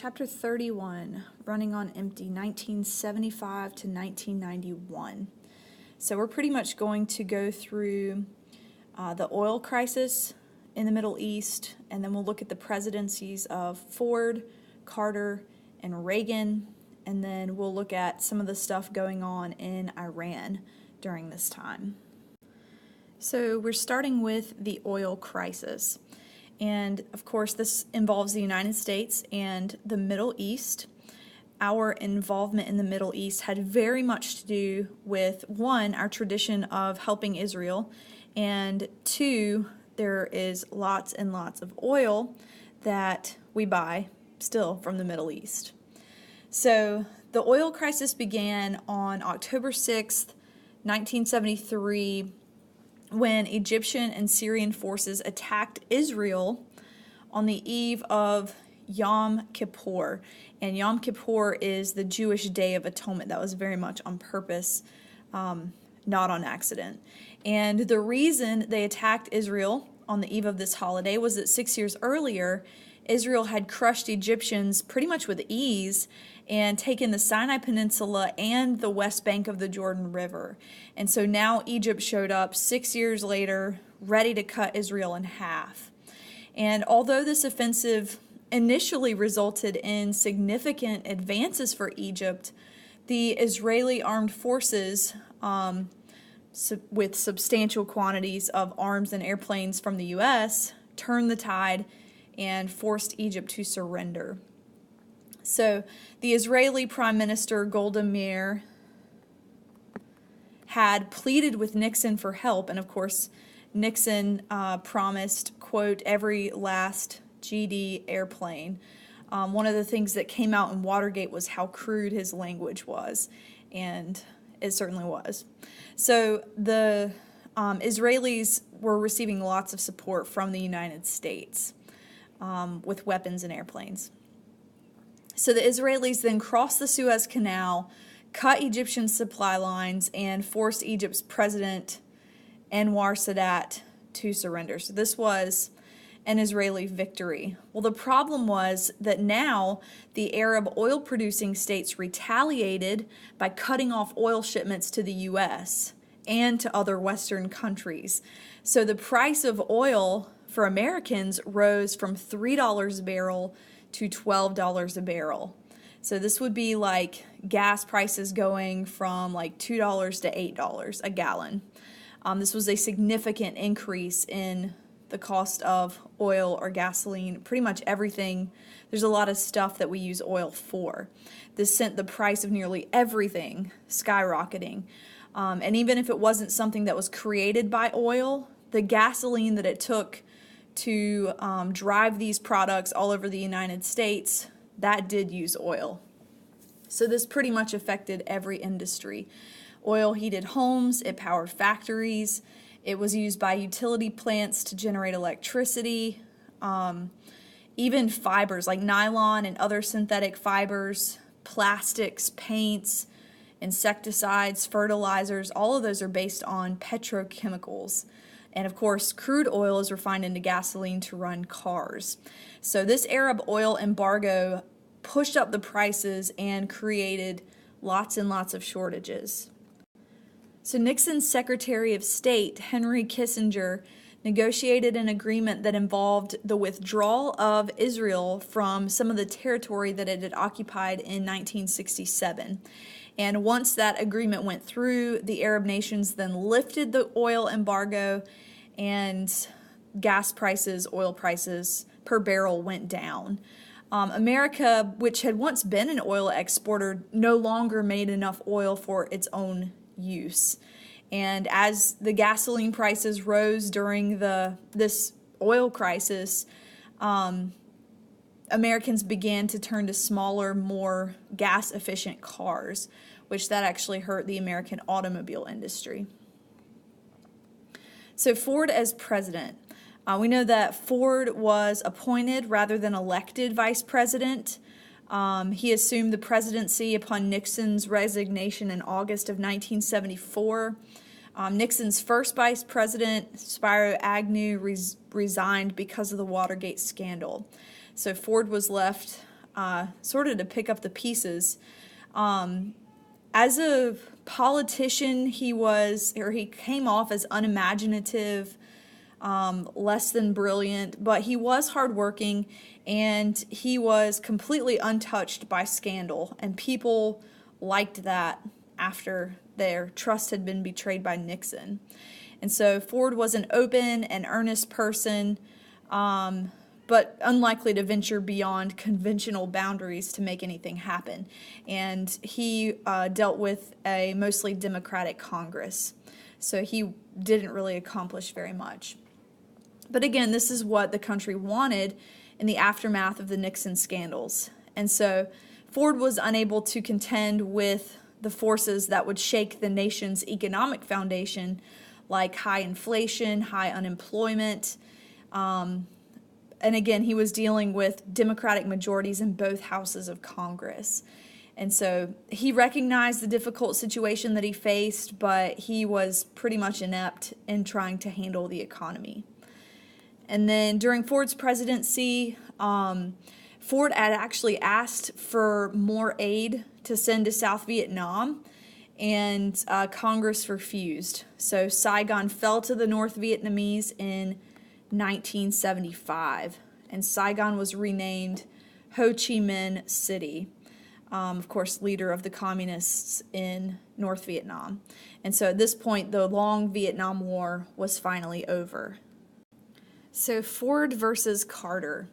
chapter 31, Running on Empty, 1975 to 1991. So we're pretty much going to go through the oil crisis in the Middle East, and then we'll look at the presidencies of Ford, Carter, and Reagan, and then we'll look at some of the stuff going on in Iran during this time. So we're starting with the oil crisis. And of course, this involves the United States and the Middle East. Our involvement in the Middle East had very much to do with, one, our tradition of helping Israel, and two, there is lots and lots of oil that we buy still from the Middle East. So the oil crisis began on October 6th, 1973, when Egyptian and Syrian forces attacked Israel on the eve of Yom Kippur. And Yom Kippur is the Jewish Day of Atonement. That was very much on purpose, not on accident. And the reason they attacked Israel on the eve of this holiday was that 6 years earlier, Israel had crushed Egyptians pretty much with ease and taken the Sinai Peninsula and the west bank of the Jordan River. And so now Egypt showed up 6 years later, ready to cut Israel in half. And although this offensive initially resulted in significant advances for Egypt, the Israeli armed forces, with substantial quantities of arms and airplanes from the U.S., turned the tide and forced Egypt to surrender. So the Israeli Prime Minister Golda Meir had pleaded with Nixon for help, and of course Nixon promised, quote, every last GD airplane. One of the things that came out in Watergate was how crude his language was, and it certainly was. So the Israelis were receiving lots of support from the United States with weapons and airplanes. So the Israelis then crossed the Suez Canal, cut Egyptian supply lines, and forced Egypt's president, Anwar Sadat, to surrender. So this was an Israeli victory. Well, the problem was that now the Arab oil-producing states retaliated by cutting off oil shipments to the U.S. and to other Western countries. So the price of oil for Americans rose from $3 a barrel to $12 a barrel. So this would be like gas prices going from like $2 to $8 a gallon. This was a significant increase in the cost of oil or gasoline, pretty much everything. There's a lot of stuff that we use oil for. This sent the price of nearly everything skyrocketing. And even if it wasn't something that was created by oil, the gasoline that it took to drive these products all over the United States, that did use oil. So this pretty much affected every industry. Oil heated homes, it powered factories, it was used by utility plants to generate electricity, even fibers like nylon and other synthetic fibers, plastics, paints, insecticides, fertilizers, all of those are based on petrochemicals. And of course, crude oil is refined into gasoline to run cars. So this Arab oil embargo pushed up the prices and created lots and lots of shortages. So Nixon's Secretary of State, Henry Kissinger, negotiated an agreement that involved the withdrawal of Israel from some of the territory that it had occupied in 1967. And once that agreement went through, the Arab nations then lifted the oil embargo, and gas prices, oil prices per barrel went down. America, which had once been an oil exporter, no longer made enough oil for its own use. And as the gasoline prices rose during this oil crisis, Americans began to turn to smaller, more gas-efficient cars, which that actually hurt the American automobile industry. So Ford as president. We know that Ford was appointed rather than elected vice president. He assumed the presidency upon Nixon's resignation in August of 1974. Nixon's first vice president, Spiro Agnew, resigned because of the Watergate scandal. So Ford was left sort of to pick up the pieces. As a politician, he came off as unimaginative, less than brilliant, but he was hardworking, and he was completely untouched by scandal, and people liked that after their trust had been betrayed by Nixon. And so Ford was an open and earnest person, but unlikely to venture beyond conventional boundaries to make anything happen. And he dealt with a mostly Democratic Congress, so he didn't really accomplish very much. But again, this is what the country wanted in the aftermath of the Nixon scandals. And so Ford was unable to contend with the forces that would shake the nation's economic foundation, like high inflation, high unemployment. And again, he was dealing with Democratic majorities in both houses of Congress. And so he recognized the difficult situation that he faced, but he was pretty much inept in trying to handle the economy. And then during Ford's presidency, Ford had actually asked for more aid to send to South Vietnam, and Congress refused. So Saigon fell to the North Vietnamese in 1975, and Saigon was renamed Ho Chi Minh City, of course, leader of the communists in North Vietnam. And so at this point, the long Vietnam War was finally over. So Ford versus Carter.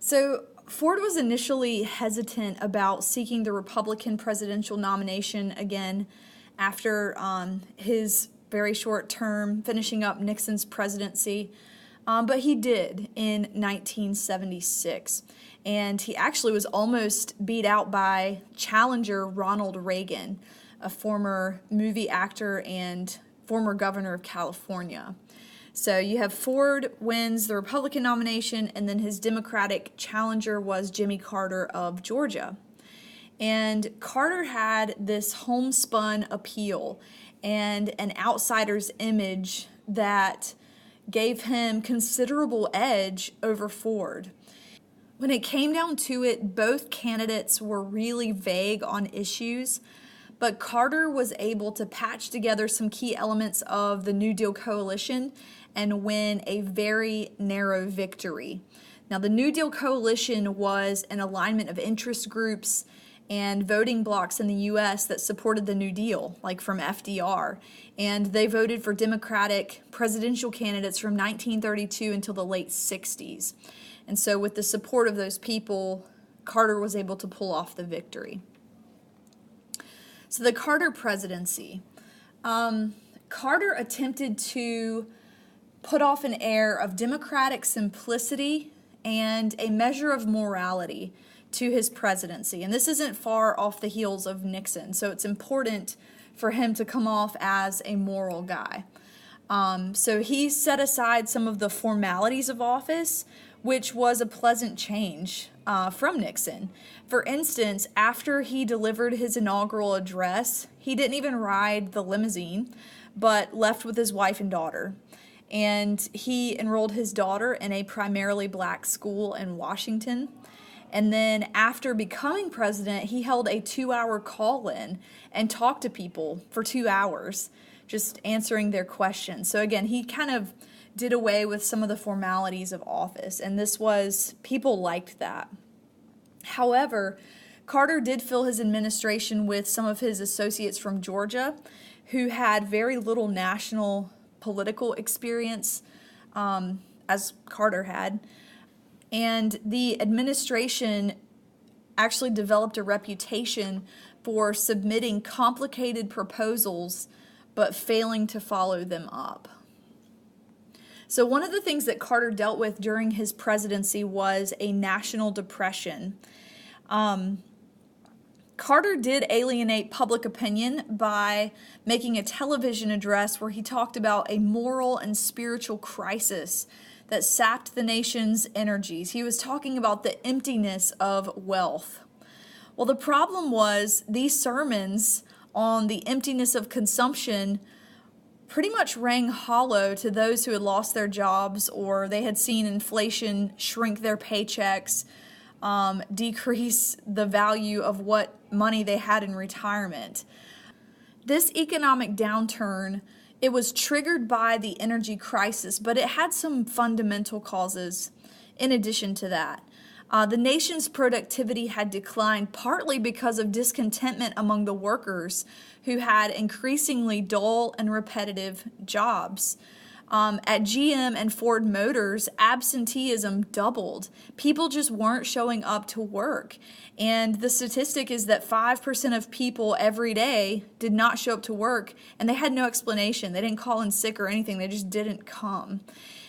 So Ford was initially hesitant about seeking the Republican presidential nomination again after his very short term, finishing up Nixon's presidency. But he did in 1976. And he actually was almost beat out by challenger Ronald Reagan, a former movie actor and former governor of California. So you have Ford wins the Republican nomination, and then his Democratic challenger was Jimmy Carter of Georgia. And Carter had this homespun appeal and an outsider's image that gave him considerable edge over Ford. When it came down to it, both candidates were really vague on issues, but Carter was able to patch together some key elements of the New Deal coalition and win a very narrow victory. Now, the New Deal coalition was an alignment of interest groups and voting blocs in the U.S. that supported the New Deal, like from FDR. And they voted for Democratic presidential candidates from 1932 until the late 60s. And so with the support of those people, Carter was able to pull off the victory. So the Carter presidency. Carter attempted to put off an air of democratic simplicity and a measure of morality to his presidency. And this isn't far off the heels of Nixon, so it's important for him to come off as a moral guy. So he set aside some of the formalities of office, which was a pleasant change from Nixon. For instance, after he delivered his inaugural address, he didn't even ride the limousine, but left with his wife and daughter. And he enrolled his daughter in a primarily black school in Washington. And then after becoming president, he held a 2-hour call-in and talked to people for 2 hours, just answering their questions. So again, he kind of did away with some of the formalities of office, and people liked that. However, Carter did fill his administration with some of his associates from Georgia who had very little national political experience, as Carter had. And the administration actually developed a reputation for submitting complicated proposals but failing to follow them up. So one of the things that Carter dealt with during his presidency was a national depression. Carter did alienate public opinion by making a television address where he talked about a moral and spiritual crisis that sapped the nation's energies. He was talking about the emptiness of wealth. Well, the problem was these sermons on the emptiness of consumption pretty much rang hollow to those who had lost their jobs or they had seen inflation shrink their paychecks. decrease the value of what money they had in retirement. This economic downturn, it was triggered by the energy crisis, but it had some fundamental causes in addition to that. The nation's productivity had declined partly because of discontentment among the workers who had increasingly dull and repetitive jobs. At GM and Ford Motors, absenteeism doubled. People just weren't showing up to work. And the statistic is that 5% of people every day did not show up to work, and they had no explanation. They didn't call in sick or anything. They just didn't come.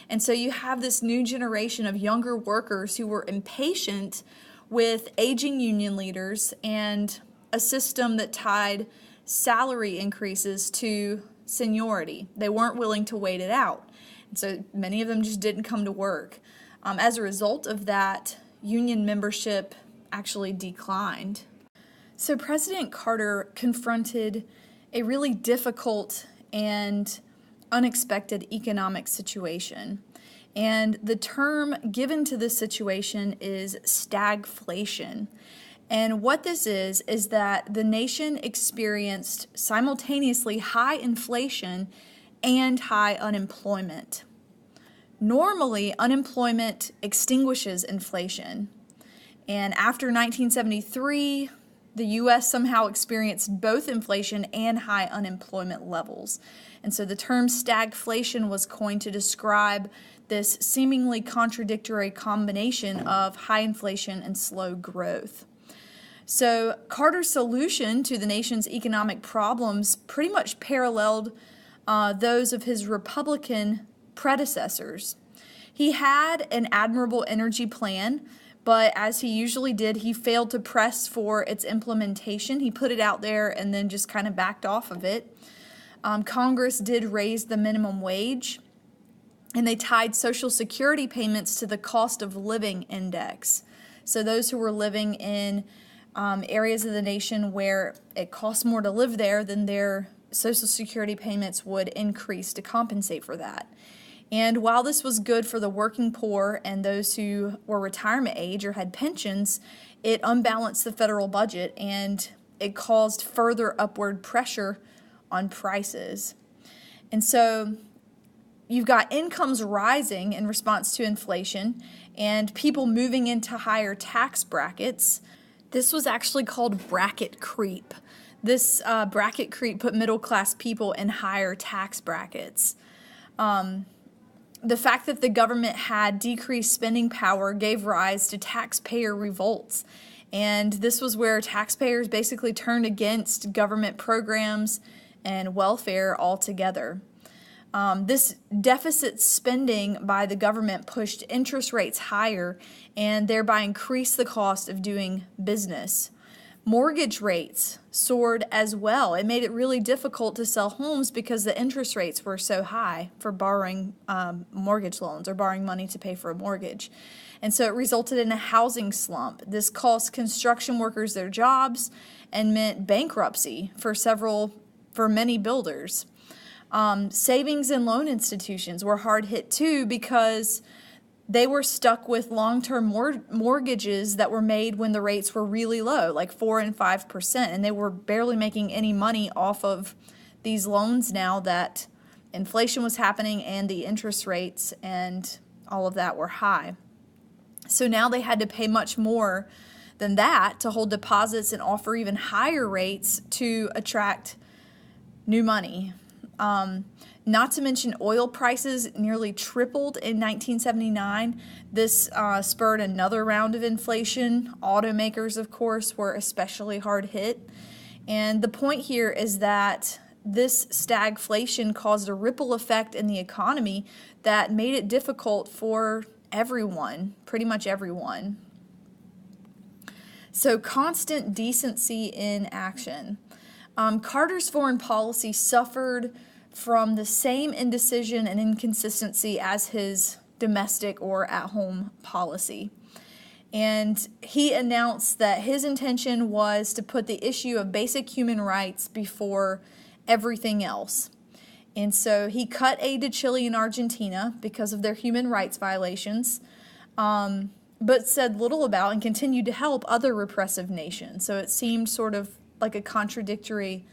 And so you have this new generation of younger workers who were impatient with aging union leaders and a system that tied salary increases to seniority. They weren't willing to wait it out. And so many of them just didn't come to work. As a result of that, union membership actually declined. So President Carter confronted a really difficult and unexpected economic situation. And the term given to this situation is stagflation. And what this is that the nation experienced simultaneously high inflation and high unemployment. Normally, unemployment extinguishes inflation. And after 1973, the U.S. somehow experienced both inflation and high unemployment levels. And so the term stagflation was coined to describe this seemingly contradictory combination of high inflation and slow growth. So Carter's solution to the nation's economic problems pretty much paralleled those of his Republican predecessors. He had an admirable energy plan, but as he usually did, he failed to press for its implementation. He put it out there and then just kind of backed off of it. Congress did raise the minimum wage, and they tied Social Security payments to the cost of living index. So those who were living in areas of the nation where it costs more to live there, then their Social Security payments would increase to compensate for that. And while this was good for the working poor and those who were retirement age or had pensions, it unbalanced the federal budget and it caused further upward pressure on prices. And so you've got incomes rising in response to inflation and people moving into higher tax brackets. This was actually called bracket creep. This bracket creep put middle-class people in higher tax brackets. The fact that the government had decreased spending power gave rise to taxpayer revolts. And this was where taxpayers basically turned against government programs and welfare altogether. This deficit spending by the government pushed interest rates higher and thereby increased the cost of doing business. Mortgage rates soared as well. It made it really difficult to sell homes because the interest rates were so high for borrowing mortgage loans or borrowing money to pay for a mortgage. And so it resulted in a housing slump. This cost construction workers their jobs and meant bankruptcy for many builders. Savings and loan institutions were hard hit too because they were stuck with long-term mortgages that were made when the rates were really low, like 4 and 5%, and they were barely making any money off of these loans now that inflation was happening and the interest rates and all of that were high. So now they had to pay much more than that to hold deposits and offer even higher rates to attract new money. Not to mention oil prices nearly tripled in 1979. This spurred another round of inflation. Automakers, of course, were especially hard hit. And the point here is that this stagflation caused a ripple effect in the economy that made it difficult for everyone, pretty much everyone. So constant decency in action. Carter's foreign policy suffered from the same indecision and inconsistency as his domestic or at-home policy. And he announced that his intention was to put the issue of basic human rights before everything else. And so he cut aid to Chile and Argentina because of their human rights violations. but said little about and continued to help other repressive nations. So it seemed sort of like a contradictory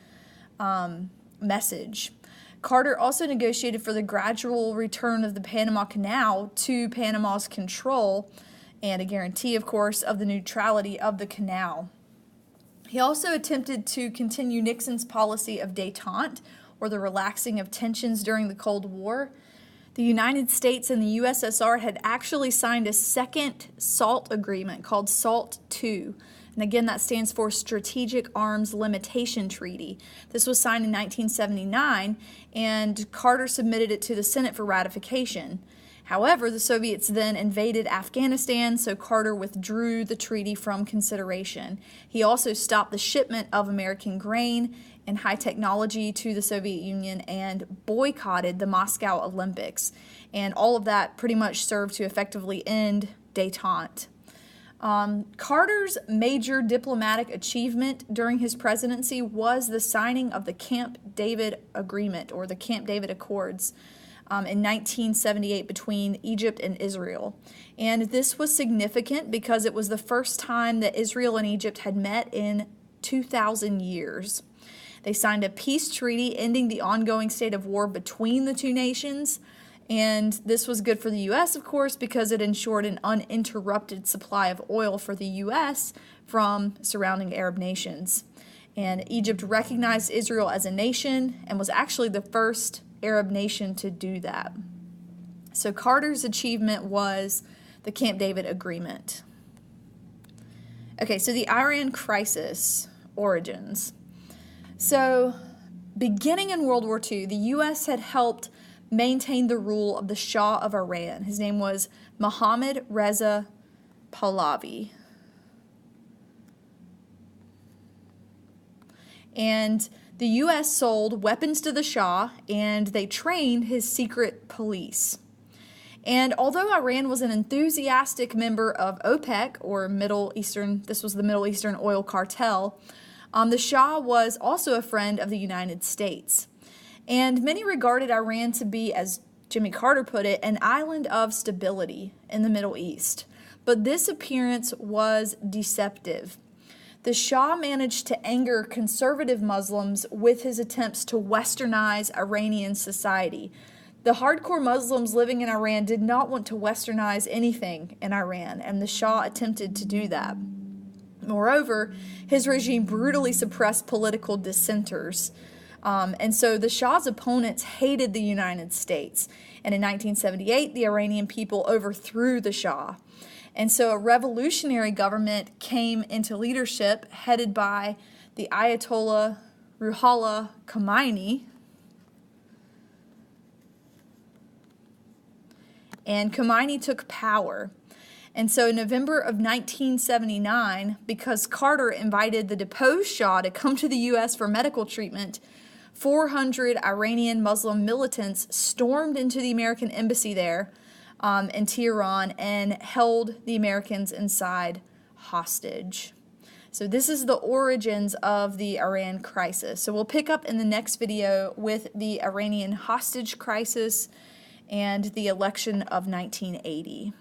message. Carter also negotiated for the gradual return of the Panama Canal to Panama's control and a guarantee, of course, of the neutrality of the canal. He also attempted to continue Nixon's policy of détente, or the relaxing of tensions during the Cold War. The United States and the USSR had actually signed a second SALT agreement called SALT II. And again, that stands for Strategic Arms Limitation Treaty. This was signed in 1979, and Carter submitted it to the Senate for ratification. However, the Soviets then invaded Afghanistan, so Carter withdrew the treaty from consideration. He also stopped the shipment of American grain and high technology to the Soviet Union and boycotted the Moscow Olympics. And all of that pretty much served to effectively end détente. Carter's major diplomatic achievement during his presidency was the signing of the Camp David Agreement, or the Camp David Accords, in 1978 between Egypt and Israel. And this was significant because it was the first time that Israel and Egypt had met in 2,000 years. They signed a peace treaty ending the ongoing state of war between the two nations. And this was good for the U.S., of course, because it ensured an uninterrupted supply of oil for the U.S. from surrounding Arab nations. And Egypt recognized Israel as a nation and was actually the first Arab nation to do that. So Carter's achievement was the Camp David Agreement. Okay, so the Iran crisis origins. So beginning in World War II, the U.S. had helped maintain the rule of the Shah of Iran. His name was Mohammad Reza Pahlavi. And the U.S. sold weapons to the Shah, and they trained his secret police. And although Iran was an enthusiastic member of OPEC, or Middle Eastern, this was the Middle Eastern oil cartel, the Shah was also a friend of the United States. And many regarded Iran to be, as Jimmy Carter put it, an island of stability in the Middle East. But this appearance was deceptive. The Shah managed to anger conservative Muslims with his attempts to westernize Iranian society. The hardcore Muslims living in Iran did not want to westernize anything in Iran, and the Shah attempted to do that. Moreover, his regime brutally suppressed political dissenters. And so the Shah's opponents hated the United States. And in 1978, the Iranian people overthrew the Shah. And so a revolutionary government came into leadership headed by the Ayatollah Ruhollah Khomeini. And Khomeini took power. And so in November of 1979, because Carter invited the deposed Shah to come to the U.S. for medical treatment, 400 Iranian Muslim militants stormed into the American embassy there in Tehran and held the Americans inside hostage. So this is the origins of the Iran crisis. So we'll pick up in the next video with the Iranian hostage crisis and the election of 1980.